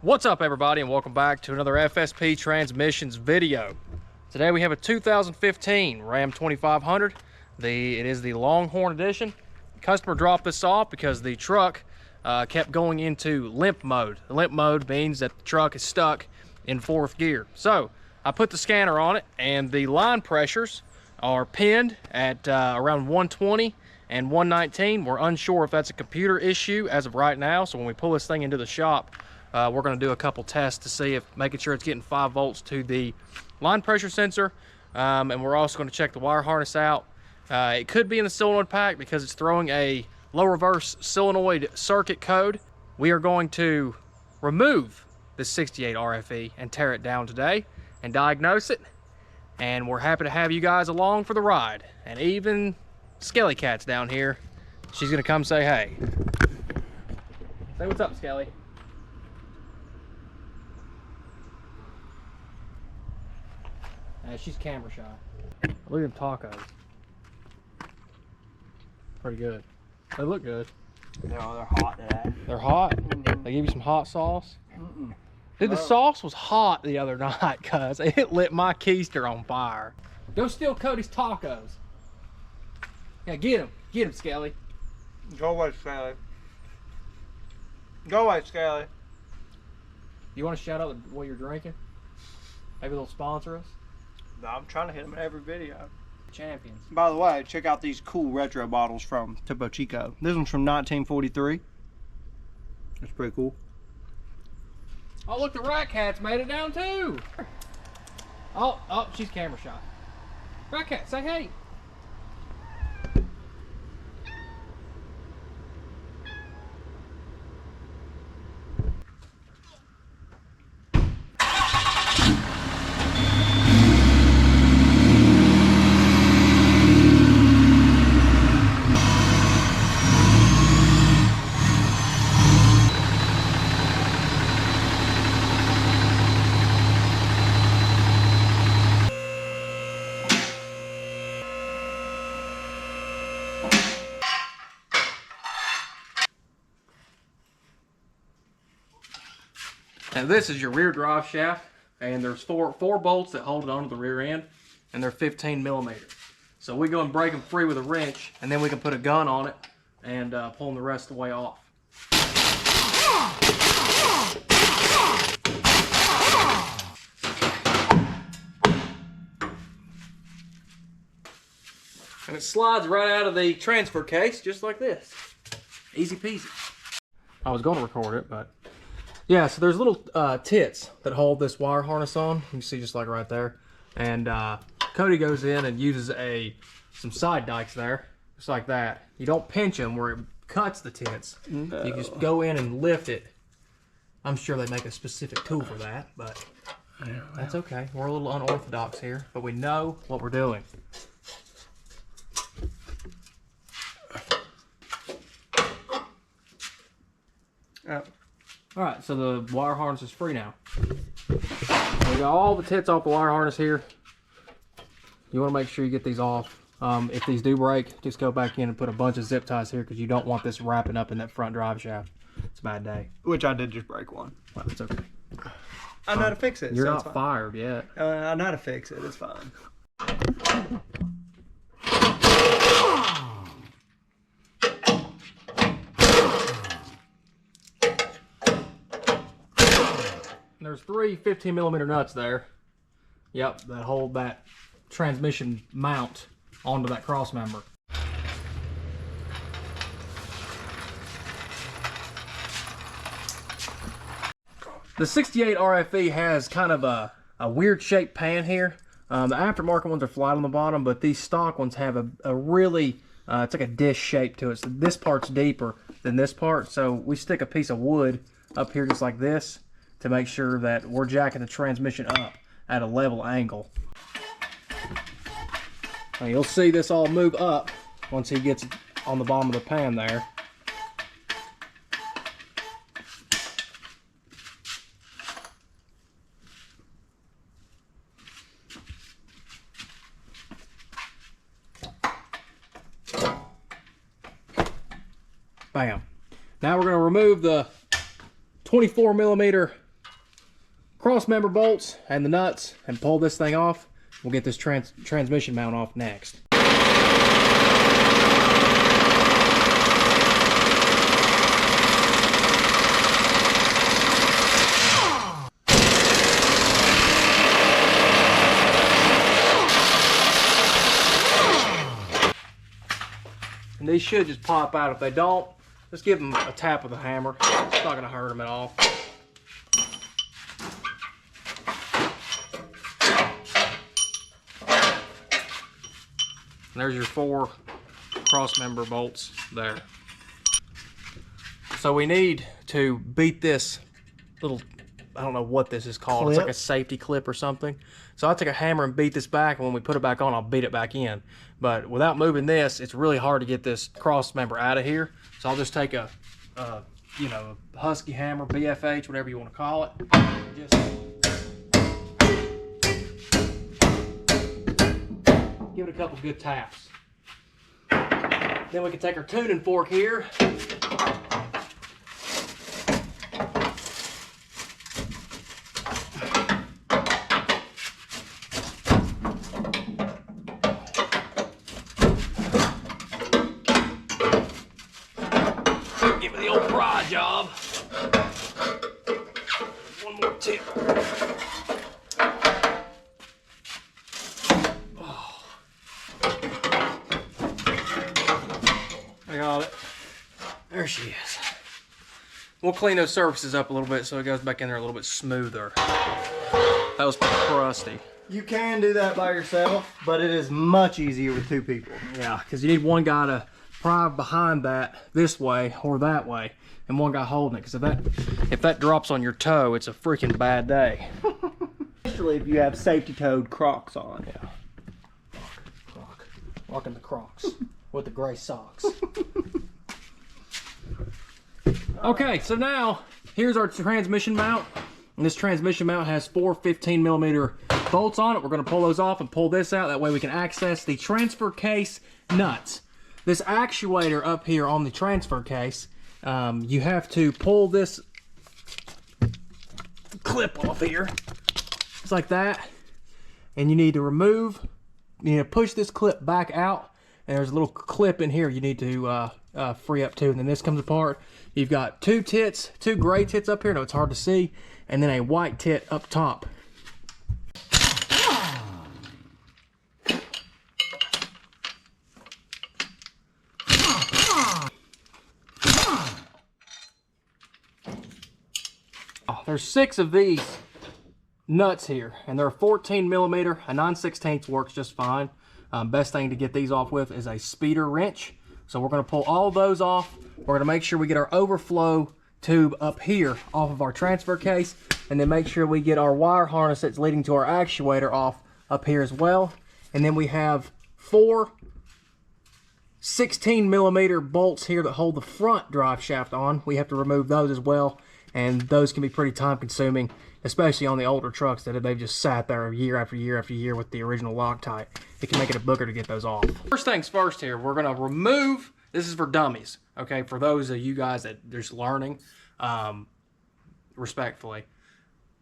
What's up, everybody, and welcome back to another FSP Transmissions video. Today we have a 2015 Ram 2500. It is the Longhorn Edition. Customer dropped this off because the truck kept going into limp mode. The limp mode means that the truck is stuck in fourth gear. So I put the scanner on it, and the line pressures are pinned at around 120 and 119. We're unsure if that's a computer issue as of right now, so when we pull this thing into the shop, we're going to do a couple tests to see if making sure it's getting 5 volts to the line pressure sensor, and we're also going to check the wire harness out. It could be in the solenoid pack because it's throwing a low reverse solenoid circuit code. We are going to remove the 68 RFE and tear it down today and diagnose it, and we're happy to have you guys along for the ride. And even Skelly Cat's down here. She's going to come say hey. Say what's up, Skelly. She's camera shy. Look at them tacos. Pretty good. They look good. No, they're hot today. They're hot? They give you some hot sauce? Dude, the sauce was hot the other night, cuz it lit my keister on fire. Go steal Cody's tacos. Yeah, get him. Get him, Skelly. Go away, Skelly. Go away, Skelly. You want to shout out what you're drinking? Maybe they'll sponsor us? No, I'm trying to hit them in every video. Champions. By the way, check out these cool retro bottles from Topo Chico. This one's from 1943. That's pretty cool. Oh, look, the Rat Cat's made it down too. Oh, she's camera shy. Rat Cat, say hey. Now this is your rear drive shaft, and there's four bolts that hold it onto the rear end, and they're 15 millimeters. So we go and break them free with a wrench, and then we can put a gun on it and pull them the rest of the way off. And it slides right out of the transfer case, just like this. Easy peasy. I was going to record it, but yeah, so there's little tits that hold this wire harness on. You can see just like right there. And Cody goes in and uses some side dikes there, just like that. You don't pinch them where it cuts the tits. No. You just go in and lift it. I'm sure they make a specific tool for that, but that's okay. We're a little unorthodox here, but we know what we're doing. All right, so the wire harness is free now. We got all the tits off the wire harness here. You want to make sure you get these off. If these do break, just go back in and put a bunch of zip ties here because you don't want this wrapping up in that front drive shaft. It's a bad day. Which I did just break one. Well, it's okay. I know how to fix it. You're so not fired yet. I know how to fix it. It's fine. There's 3 15 millimeter nuts there. Yep, that hold that transmission mount onto that cross member. The 68 RFE has kind of a weird shaped pan here. The aftermarket ones are flat on the bottom, but these stock ones have a really, it's like a dish shape to it. So this part's deeper than this part. So we stick a piece of wood up here just like this to make sure that we're jacking the transmission up at a level angle. Now you'll see this all move up once he gets on the bottom of the pan there. Bam. Now we're going to remove the 24 millimeter cross member bolts and the nuts and pull this thing off. We'll get this transmission mount off next. And these should just pop out. If they don't, just give them a tap with a hammer. It's not going to hurt them at all. And there's your 4 cross member bolts there. So we need to beat this little, I don't know what this is called. Clip. It's like a safety clip or something. So I'll take a hammer and beat this back, and when we put it back on, I'll beat it back in. But without moving this, it's really hard to get this cross member out of here. So I'll just take a you know, a Husky hammer, BFH, whatever you want to call it. Just give it a couple good taps. Then we can take our tuning fork here. Give it the old pry job. One more tip. Oh. I got it. There she is. We'll clean those surfaces up a little bit so it goes back in there a little bit smoother. That was pretty crusty. You can do that by yourself, but it is much easier with 2 people. Yeah, because you need one guy to pry behind that this way or that way, and one guy holding it. Because if that drops on your toe, it's a freaking bad day. Especially if you have safety-toed Crocs on. Yeah. Rocking the Crocs with the gray socks. Okay, so now here's our transmission mount. And this transmission mount has 4 15mm bolts on it. We're going to pull those off and pull this out. That way we can access the transfer case nuts. This actuator up here on the transfer case, you have to pull this clip off here. It's like that. And you need to push this clip back out. And there's a little clip in here you need to free up too. And then this comes apart. You've got 2 gray tits up here. No, it's hard to see. And then a white tit up top. There's 6 of these nuts here, and they're 14mm. A 9/16 works just fine. Best thing to get these off with is a speeder wrench. So we're going to pull all those off. We're going to make sure we get our overflow tube up here off of our transfer case, and then make sure we get our wire harness that's leading to our actuator off up here as well. And then we have 4 16mm bolts here that hold the front drive shaft on. We have to remove those as well, and those can be pretty time consuming, especially on the older trucks that they've just sat there year after year after year with the original Loctite. It can make it a booger to get those off. First things first here, we're going to remove, this is for dummies, okay, for those of you guys that are just learning, respectfully,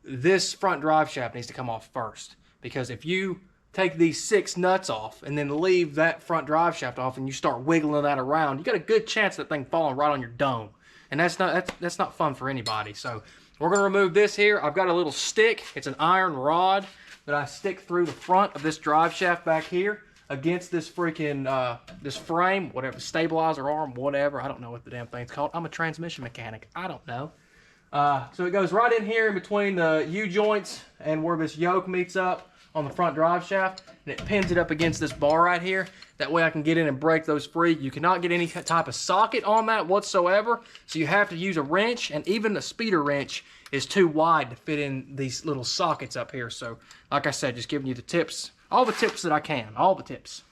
this front drive shaft needs to come off first, because if you take these 6 nuts off and then leave that front drive shaft off and you start wiggling that around, you got a good chance of that thing falling right on your dome. And that's not fun for anybody. So we're going to remove this here. I've got a little stick. It's an iron rod that I stick through the front of this drive shaft back here against this freaking this frame, whatever, stabilizer arm, whatever. I don't know what the damn thing's called. I'm a transmission mechanic. I don't know. So it goes right in here in between the U-joints and where this yoke meets up on the front drive shaft, and it pins it up against this bar right here. That way I can get in and break those free. You cannot get any type of socket on that whatsoever, so you have to use a wrench, and even the speeder wrench is too wide to fit in these little sockets up here. So like I said, just giving you the tips, all the tips that I can, all the tips.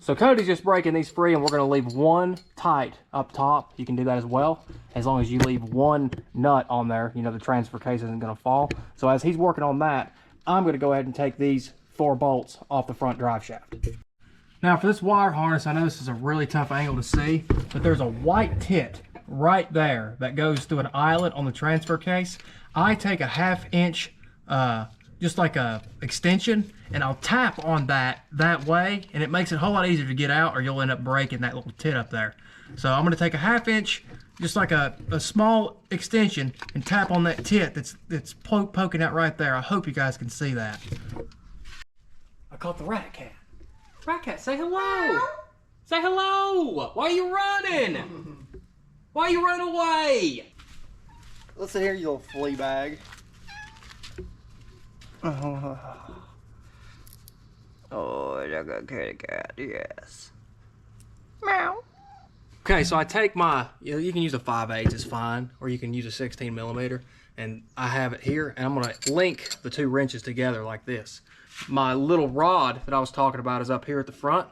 So Cody's just breaking these free, and we're going to leave one tight up top. You can do that as well, as long as you leave one nut on there. You know, the transfer case isn't going to fall. So as he's working on that, I'm going to go ahead and take these 4 bolts off the front drive shaft. Now for this wire harness, I know this is a really tough angle to see, but there's a white tit right there that goes through an eyelet on the transfer case. I take a 1/2 inch, just like a extension, and I'll tap on that way, and it makes it a whole lot easier to get out, or you'll end up breaking that little tit up there. So I'm going to take a 1/2 inch, just like a small extension, and tap on that tit that's poking out right there. I hope you guys can see that. I caught the rat cat. Rat cat, say hello. Say hello. Why are you running? Why are you running away? Listen here, you little flea bag. Oh, I got a kitty cat, yes. Meow. Okay, so I take my, you can use a 5/8, it's fine, or you can use a 16 millimeter, and I have it here, and I'm gonna link the 2 wrenches together like this. My little rod that I was talking about is up here at the front.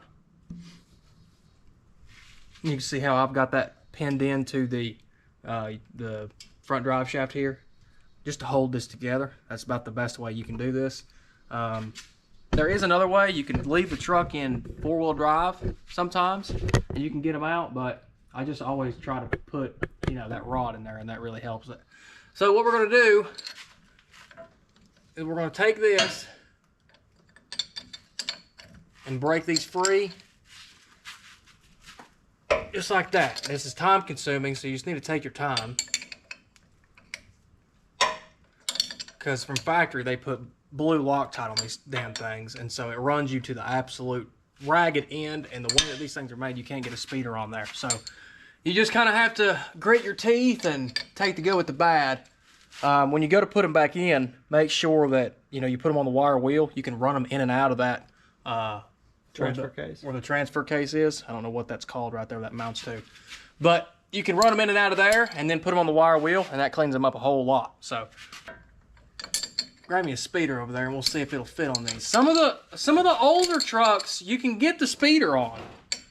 You can see how I've got that pinned into the front drive shaft here, just to hold this together. That's about the best way you can do this. There is another way. You can leave the truck in 4-wheel drive sometimes, and you can get them out, but I just always try to put, that rod in there, and that really helps it. So what we're gonna do is we're gonna take this and break these free, just like that. This is time consuming, so you just need to take your time, because from factory they put blue Loctite on these damn things, and so it runs you to the absolute ragged end, and the way that these things are made, you can't get a speeder on there. So you just kind of have to grit your teeth and take the good with the bad. When you go to put them back in, make sure that you put them on the wire wheel. You can run them in and out of that Transfer case. where the transfer case is. I don't know what that's called right there that mounts to, but you can run them in and out of there, and then put them on the wire wheel, and that cleans them up a whole lot. So grab me a speeder over there, and we'll see if it'll fit on these. Some of the older trucks you can get the speeder on.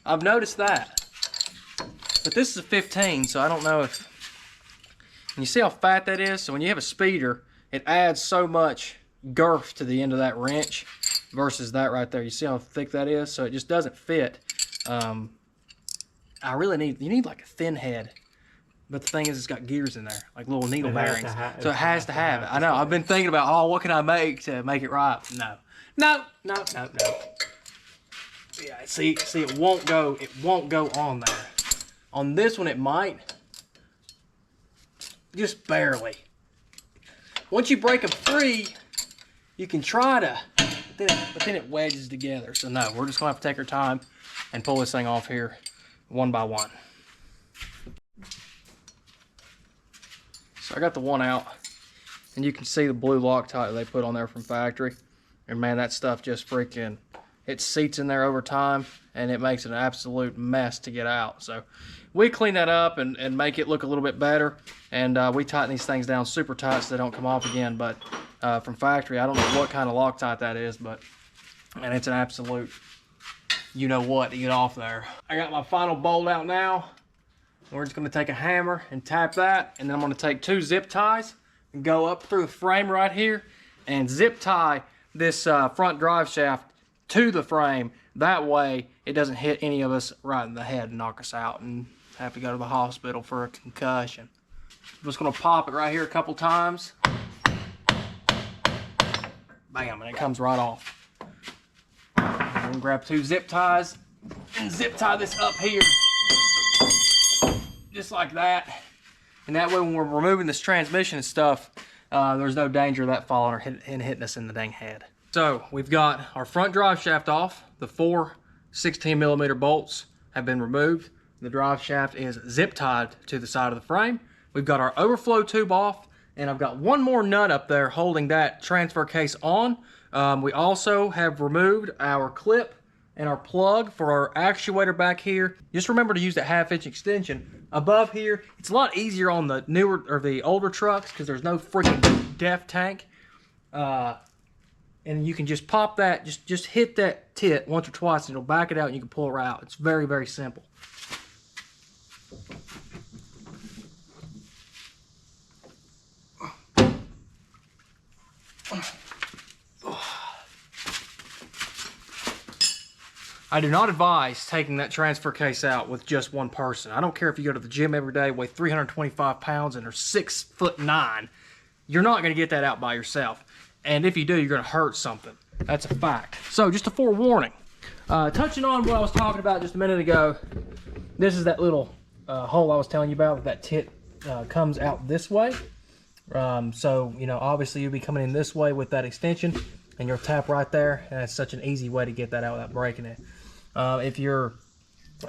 I've noticed that, but this is a 15, so I don't know if. And you see how fat that is? So when you have a speeder, it adds so much girth to the end of that wrench versus that right there. You see how thick that is? So it just doesn't fit. You need like a thin head. But the thing is, it's got gears in there, like little needle bearings. So it has to have it. I know, I've been thinking about, what can I make to make it right? No. Yeah, see, it won't go on there. On this one, it might. Just barely. Once you break them free, you can try to, but then it wedges together. So no, we're just gonna have to take our time and pull this thing off here one by one. So I got the one out, and you can see the blue Loctite they put on there from factory. And man, that stuff just freaking, it seats in there over time, and it makes it an absolute mess to get out. So we clean that up and make it look a little bit better. And we tighten these things down super tight so they don't come off again. But from factory, I don't know what kind of Loctite that is, but man, it's an absolute, to get off there. I got my final bolt out now. We're just gonna take a hammer and tap that, and then I'm gonna take 2 zip ties and go up through the frame right here and zip tie this front drive shaft to the frame. That way it doesn't hit any of us right in the head and knock us out and have to go to the hospital for a concussion. I'm just gonna pop it right here a couple times. Bam, and it comes right off. I'm gonna grab 2 zip ties and zip tie this up here. Just like that, and that way when we're removing this transmission and stuff, there's no danger of that falling or hitting us in the dang head. So we've got our front drive shaft off. The 4 16 millimeter bolts have been removed. The drive shaft is zip tied to the side of the frame. We've got our overflow tube off, and I've got one more nut up there holding that transfer case on. We also have removed our clip and our plug for our actuator back here. Just remember to use that 1/2 inch extension. Above here, it's a lot easier on the newer or the older trucks because there's no freaking def tank. And you can just pop that, just hit that tit once or twice and it'll back it out and you can pull it right out. It's very, very simple. I do not advise taking that transfer case out with just one person. I don't care if you go to the gym every day, weigh 325 pounds, and are 6'9". You're not going to get that out by yourself. And if you do, you're going to hurt something. That's a fact. So just a forewarning. Touching on what I was talking about just a minute ago, this is that little hole I was telling you about. That tit comes out this way. So, you know, obviously you'll be coming in this way with that extension, and you'll tap right there, and it's such an easy way to get that out without breaking it. If your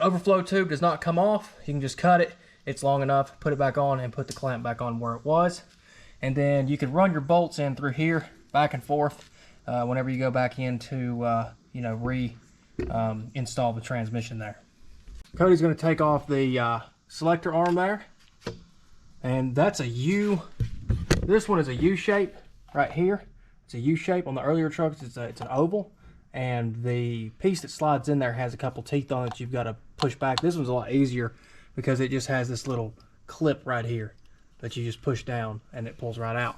overflow tube does not come off, you can just cut it. It's long enough, put it back on, and put the clamp back on where it was. And then you can run your bolts in through here, back and forth, whenever you go back in to, you know, install the transmission there. Cody's going to take off the selector arm there, and that's a U. This one is a U shape right here. It's a U shape. On the earlier trucks, it's an oval, and the piece that slides in there has a couple teeth on it you've got to push back. This one's a lot easier because it just has this little clip right here that you just push down and it pulls right out.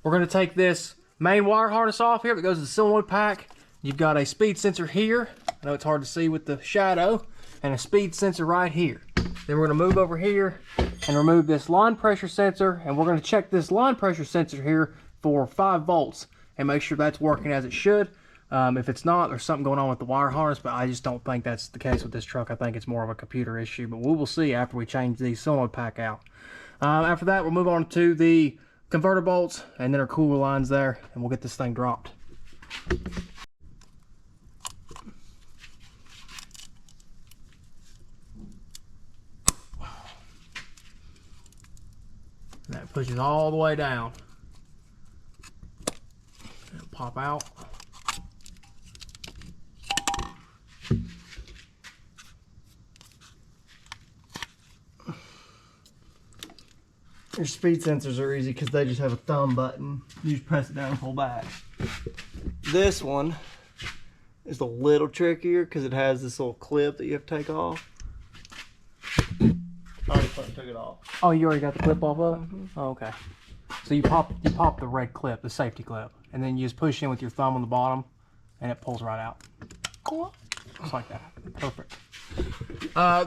We're going to take this main wire harness off here that goes to the solenoid pack. You've got a speed sensor here. I know it's hard to see with the shadow, and a speed sensor right here. Then we're going to move over here and remove this line pressure sensor, and we're going to check this line pressure sensor here for 5 volts and make sure that's working as it should. If it's not, there's something going on with the wire harness, but I just don't think that's the case with this truck. I think it's more of a computer issue, but we will see after we change the solenoid pack out. After that, we'll move on to the converter bolts and then our cooler lines there, and we'll get this thing dropped. And that pushes all the way down. And pop out. Your speed sensors are easy because they just have a thumb button. You just press it down and pull back. This one is a little trickier because it has this little clip that you have to take off. I already took it off. Oh, you already got the clip off of it? Oh, okay. So you pop the red clip, the safety clip, and then you just push in with your thumb on the bottom, and it pulls right out. Just like that. Perfect.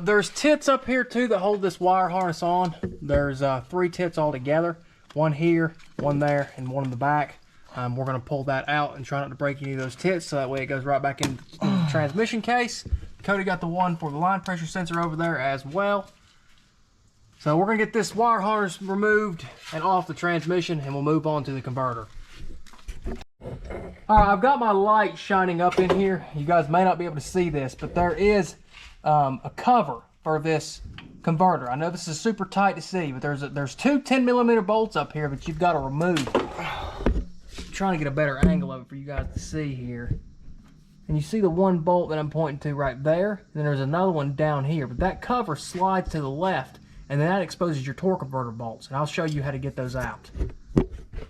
There's tits up here too that hold this wire harness on. There's 3 tits all together. One here, one there, and one in the back. We're going to pull that out and try not to break any of those tits, so that way it goes right back into the transmission case. Cody got the one for the line pressure sensor over there as well. So we're going to get this wire harness removed and off the transmission, and we'll move on to the converter. Alright, I've got my light shining up in here. You guys may not be able to see this, but there is a cover for this converter. I know this is super tight to see, but there's 2 10mm bolts up here that you've got to remove. I'm trying to get a better angle of it for you guys to see here. And you see the one bolt that I'm pointing to right there, and then there's another one down here, but that cover slides to the left, and then that exposes your torque converter bolts, and I'll show you how to get those out.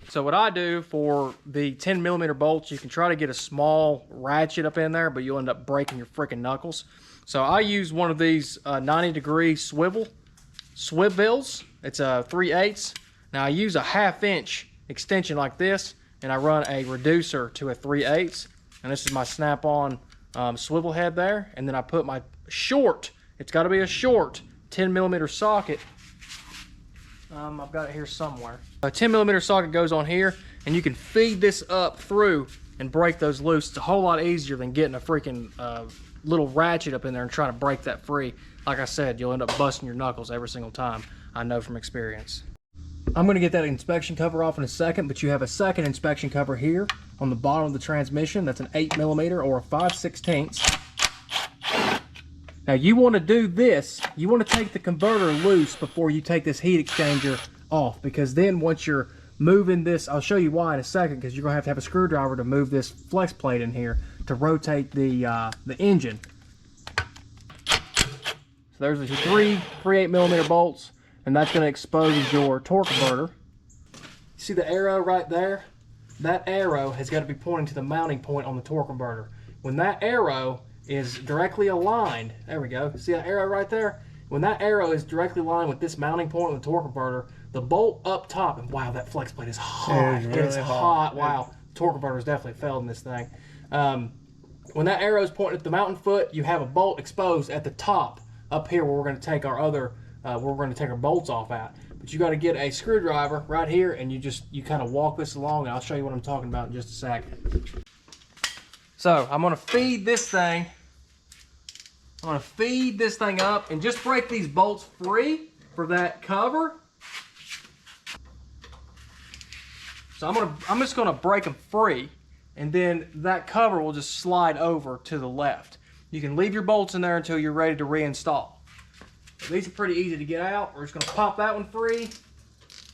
So what I do for the 10mm bolts, you can try to get a small ratchet up in there, but you'll end up breaking your freaking knuckles. So I use one of these 90-degree swivels. It's a 3/8. Now I use a 1/2 inch extension like this, and I run a reducer to a 3/8. And this is my snap-on swivel head there. And then I put my short, it's got to be a short 10mm socket. I've got it here somewhere. A 10mm socket goes on here, and you can feed this up through and break those loose. It's a whole lot easier than getting a freaking little ratchet up in there and trying to break that free. Like I said, you'll end up busting your knuckles every single time. I know from experience. I'm going to get that inspection cover off in a second, but you have a second inspection cover here on the bottom of the transmission. That's an 8mm or a 5/16. Now you want to do this, you want to take the converter loose before you take this heat exchanger off, because then once you're moving this, I'll show you why in a second, because you're going to have a screwdriver to move this flex plate in here to rotate the engine. So there's the 3 8mm bolts, and that's going to expose your torque converter. See the arrow right there? That arrow has got to be pointing to the mounting point on the torque converter. When that arrow is directly aligned, there we go, see that arrow right there? When that arrow is directly aligned with this mounting point on the torque converter, the bolt up top, and wow, that flex plate is hot. It's really hot. Wow, torque converter has definitely failed in this thing. when that arrow is pointing at the mountain foot, you have a bolt exposed at the top up here where we're going to take our other, where we're going to take our bolts off at. But you got to get a screwdriver right here, and you kind of walk this along, and I'll show you what I'm talking about in just a second. So I'm going to feed this thing. I'm going to feed this thing up and just break these bolts free for that cover. So I'm just going to break them free, and then that cover will just slide over to the left. You can leave your bolts in there until you're ready to reinstall. These are pretty easy to get out. We're just going to pop that one free.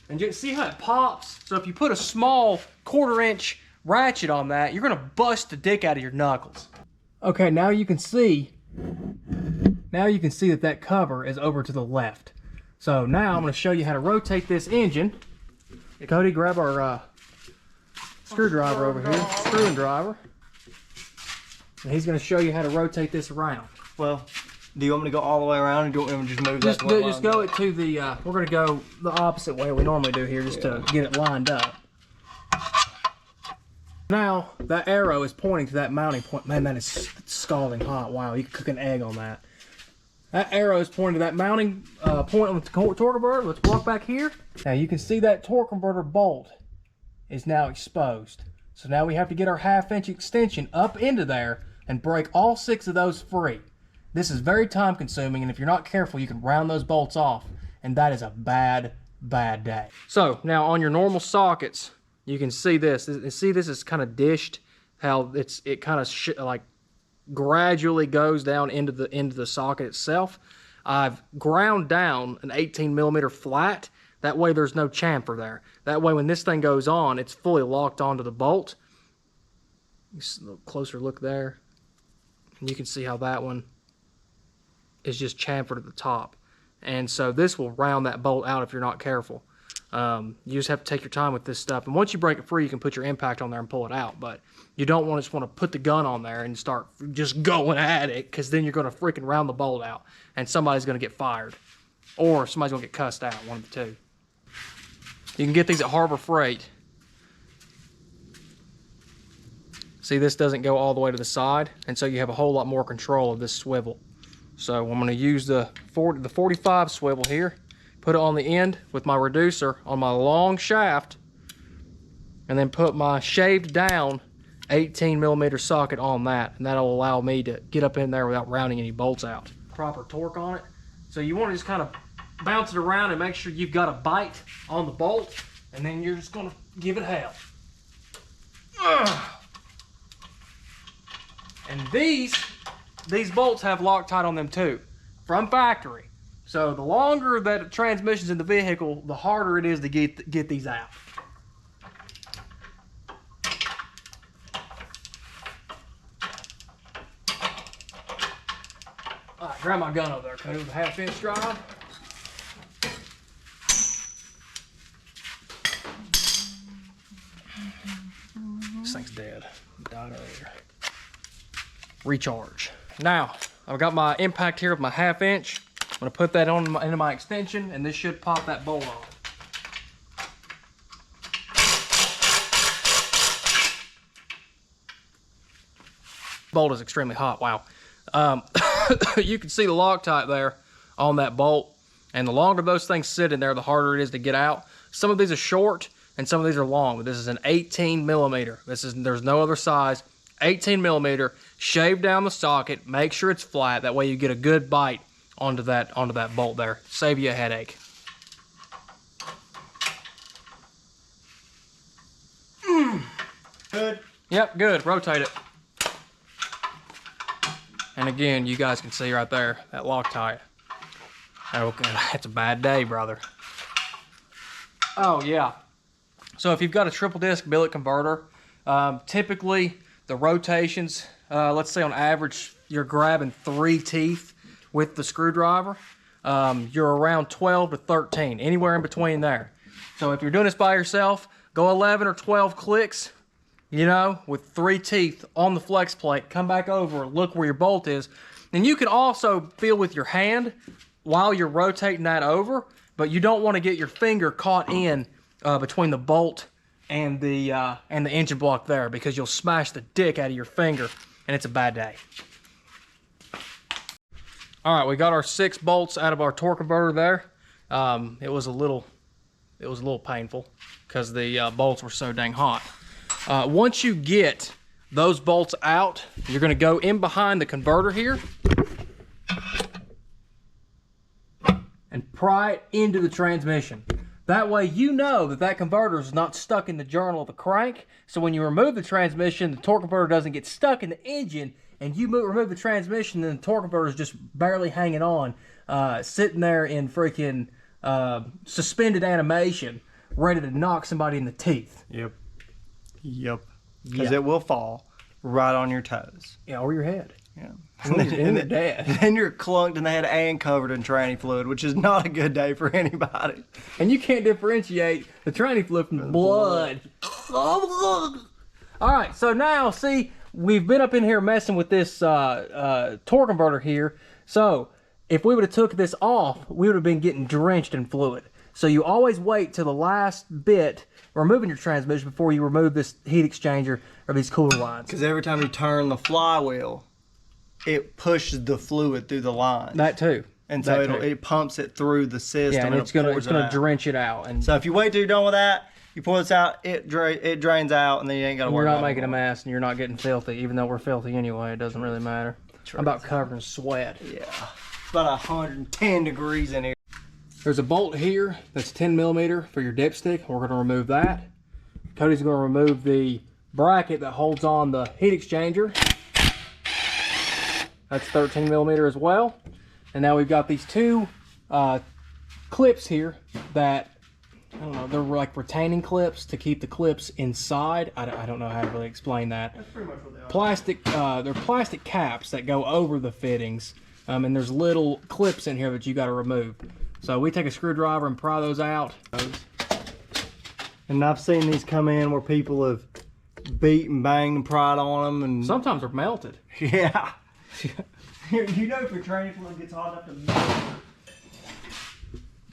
And you see how it pops? So if you put a small 1/4-inch ratchet on that, you're going to bust the dick out of your knuckles. Okay, now you can see that that cover is over to the left. So now I'm going to show you how to rotate this engine. Cody, grab our screwdriver over here, screw and driver. And he's going to show you how to rotate this around. Well, do you want me to go all the way around, or do you want me to just move that? Just go it to the, we're going to go the opposite way we normally do here, just to get it lined up. Now, that arrow is pointing to that mounting point. Man, that is scalding hot. Wow, you could cook an egg on that. That arrow is pointing to that mounting point on the torque converter. Let's walk back here. Now, you can see that torque converter bolt is now exposed. So now we have to get our 1/2-inch extension up into there and break all 6 of those free. This is very time consuming, and if you're not careful, you can round those bolts off, and that is a bad, bad day. So now on your normal sockets, you can see this. See, this is kind of dished, how it kind of like gradually goes down into the socket itself. I've ground down an 18mm flat. That way there's no chamfer there. That way when this thing goes on, it's fully locked onto the bolt. Just a little closer look there. And you can see how that one is just chamfered at the top. And so this will round that bolt out if you're not careful. You just have to take your time with this stuff. And once you break it free, you can put your impact on there and pull it out. But you don't just want to put the gun on there and start just going at it, because then you're going to freaking round the bolt out. And somebody's going to get fired. Or somebody's going to get cussed out, one of the two. You can get these at Harbor Freight. See, this doesn't go all the way to the side, and so you have a whole lot more control of this swivel. So I'm going to use the 45 swivel here, put it on the end with my reducer on my long shaft, and then put my shaved down 18mm socket on that, and that'll allow me to get up in there without rounding any bolts out. Proper torque on it. So you want to just kind of bounce it around and make sure you've got a bite on the bolt, and then you're just going to give it hell. And these bolts have Loctite on them too, from factory. So the longer that transmission's in the vehicle, the harder it is to get these out. All right, grab my gun over there, cut it with a 1/2-inch drive. This thing's dead. It died earlier. Recharge. Now, I've got my impact here with my 1/2-inch. I'm going to put that into my extension, and this should pop that bolt on. Bolt is extremely hot. Wow. You can see the Loctite there on that bolt, and the longer those things sit in there, the harder it is to get out. Some of these are short and some of these are long, but this is an 18mm. There's no other size. 18mm. Shave down the socket, make sure it's flat, that way you get a good bite onto that bolt there. Save you a headache. Good. Yep, good. Rotate it. And again, you guys can see right there, that Loctite. Oh, that's a bad day, brother. Oh, yeah. So if you've got a triple disc billet converter, typically the rotations, let's say on average, you're grabbing 3 teeth with the screwdriver. You're around 12 to 13, anywhere in between there. So if you're doing this by yourself, go 11 or 12 clicks, you know, with 3 teeth on the flex plate. Come back over, look where your bolt is. And you can also feel with your hand while you're rotating that over, but you don't want to get your finger caught in between the bolt and the engine block there, because you'll smash the dick out of your finger and it's a bad day. All right, we got our 6 bolts out of our torque converter there. It was a little painful because the bolts were so dang hot. Once you get those bolts out, you're going to go in behind the converter here and pry it into the transmission. That way you know that that converter is not stuck in the journal of the crank. So when you remove the transmission, the torque converter doesn't get stuck in the engine, and you remove the transmission, then the torque converter is just barely hanging on, sitting there in freaking suspended animation, ready to knock somebody in the teeth. Yep. Because it will fall right on your toes. Yeah, or your head. Yeah. And you're dead. Then you're clunked in the head and covered in tranny fluid, which is not a good day for anybody. And you can't differentiate the tranny fluid from the blood. All right, so now, see, we've been up in here messing with this torque converter here. So if we would have took this off, we would have been getting drenched in fluid. So you always wait till the last bit removing your transmission before you remove this heat exchanger or these cooler lines. Because every time you turn the flywheel, it pushes the fluid through the line. That too. And so it pumps it through the system. Yeah, and it's gonna drench it out. And so if you wait till you're done with that, you pour this out, it drains out, and then you ain't got to worry about it. You're not making a mess, and you're not getting filthy, even though we're filthy anyway. It doesn't really matter. I'm about covered in sweat. Yeah. It's about 110 degrees in here. There's a bolt here that's 10 millimeter for your dipstick. We're going to remove that. Cody's going to remove the bracket that holds on the heat exchanger. That's 13 millimeter as well. And now we've got these 2 clips here that, I don't know, they're like retaining clips to keep the clips inside. I don't know how to really explain that. That's pretty much what they are. Plastic, they're plastic caps that go over the fittings. And there's little clips in here that you got to remove. So we take a screwdriver and pry those out. And I've seen these come in where people have beat and banged and pried on them. And sometimes they're melted. Yeah. You know if your tranny fluid gets hot enough to melt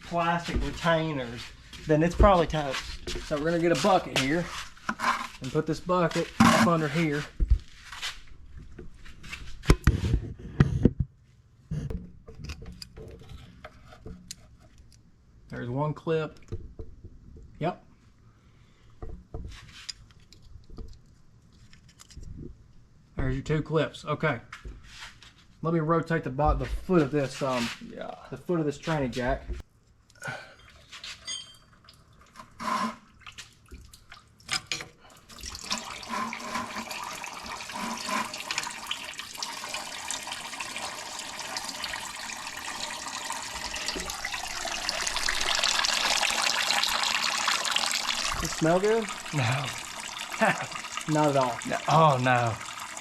plastic retainers, then it's probably toast. So we're going to get a bucket here and put this bucket up under here. There's one clip. Yep. There's your 2 clips. Okay. Let me rotate the foot of this the foot of this tranny jack. Does it smell good? No. Not at all. No. Oh, no.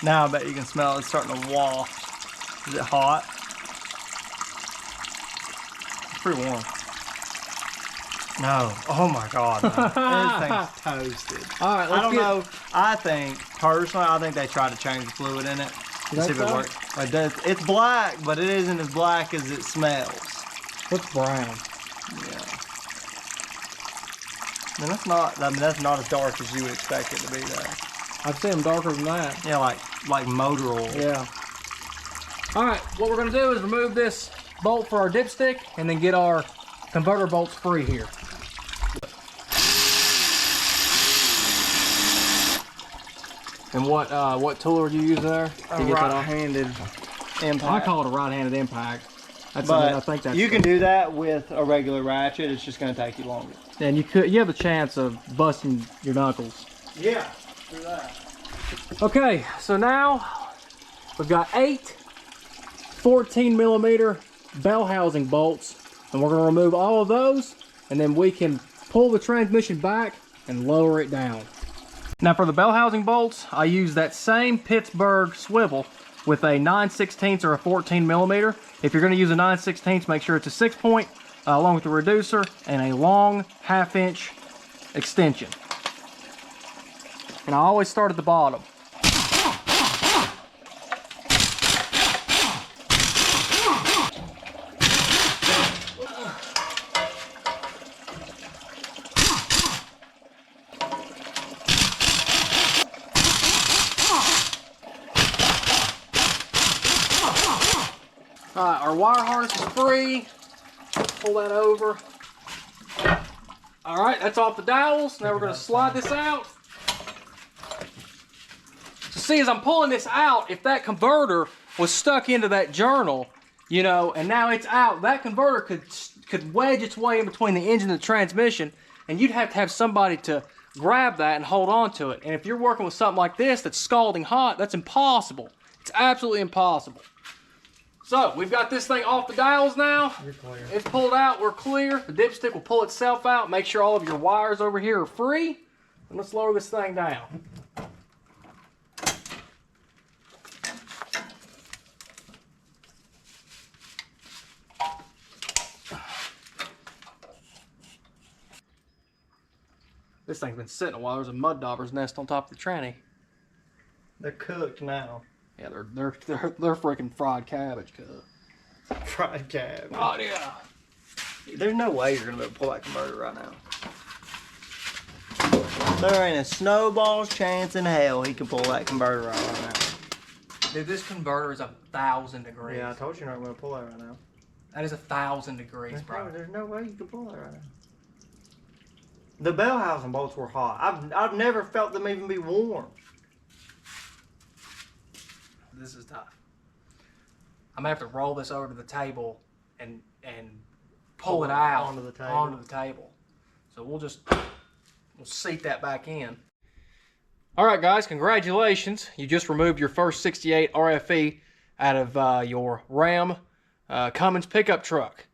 Now I bet you can smell it starting to waft. Is it hot? It's pretty warm. No. Oh, my God. This thing's toasted. All right, I don't know. Personally, I think they tried to change the fluid in it to see if it worked. Like it's black, but it isn't as black as it smells. What's brown? Yeah. I mean, that's not as dark as you would expect it to be, though. I've seen them darker than that. Yeah, like motor oil. Yeah. All right, what we're going to do is remove this bolt for our dipstick and then get our converter bolts free here. And what tool are you using there? A right-handed impact. I call it a right-handed impact. I think that's you can do that with a regular ratchet. It's just going to take you longer. And you have a chance of busting your knuckles. Yeah, do that. Okay, so now we've got 8 14 millimeter bell housing bolts, and we're going to remove all of those, and then we can pull the transmission back and lower it down. Now for the bell housing bolts, I use that same Pittsburgh swivel with a 9/16 or a 14 millimeter. If you're going to use a 9/16, make sure it's a 6-point along with the reducer and a long 1/2 inch extension. And I always start at the bottom. Alright, our wire harness is free. Pull that over. Alright, that's off the dowels. Now we're going to slide this out. So see, as I'm pulling this out, if that converter was stuck into that journal, you know, and now it's out, that converter could wedge its way in between the engine and the transmission, and you'd have to have somebody to grab that and hold on to it. And if you're working with something like this that's scalding hot, that's impossible. It's absolutely impossible. So, we've got this thing off the dials now. You're clear. It's pulled out, we're clear. The dipstick will pull itself out. Make sure all of your wires over here are free. And let's lower this thing down. This thing's been sitting a while. There's a mud dauber's nest on top of the tranny. They're cooked now. Yeah, they're freaking fried cabbage cooked. Fried cabbage. Oh yeah. There's no way you're gonna be able to pull that converter right now. There ain't a snowball's chance in hell he can pull that converter out right now. Dude, this converter is 1,000 degrees. Yeah, I told you you're not gonna pull that right now. That is 1,000 degrees, bro. There's no way you can pull that right now. The bell housing bolts were hot. I've never felt them even be warm. This is tough. I'm gonna have to roll this over to the table and pull it out onto the table. So we'll seat that back in. All right, guys, congratulations. You just removed your first 68 RFE out of your Ram Cummins pickup truck.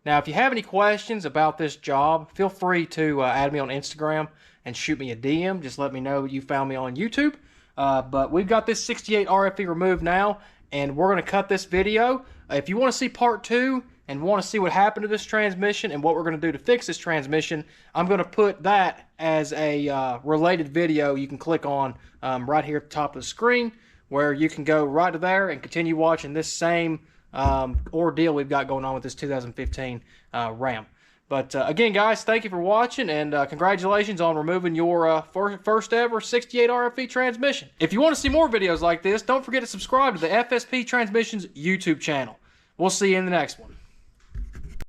Now, if you have any questions about this job, feel free to add me on Instagram and shoot me a DM. Just let me know you found me on YouTube. But we've got this 68 RFE removed now, and we're going to cut this video. If you want to see part 2 and want to see what happened to this transmission and what we're going to do to fix this transmission, I'm going to put that as a related video you can click on right here at the top of the screen, where you can go right to there and continue watching this same ordeal we've got going on with this 2015 Ram. But again, guys, thank you for watching, and congratulations on removing your first ever 68 RFE transmission. If you want to see more videos like this, don't forget to subscribe to the FSP Transmissions YouTube channel. We'll see you in the next one.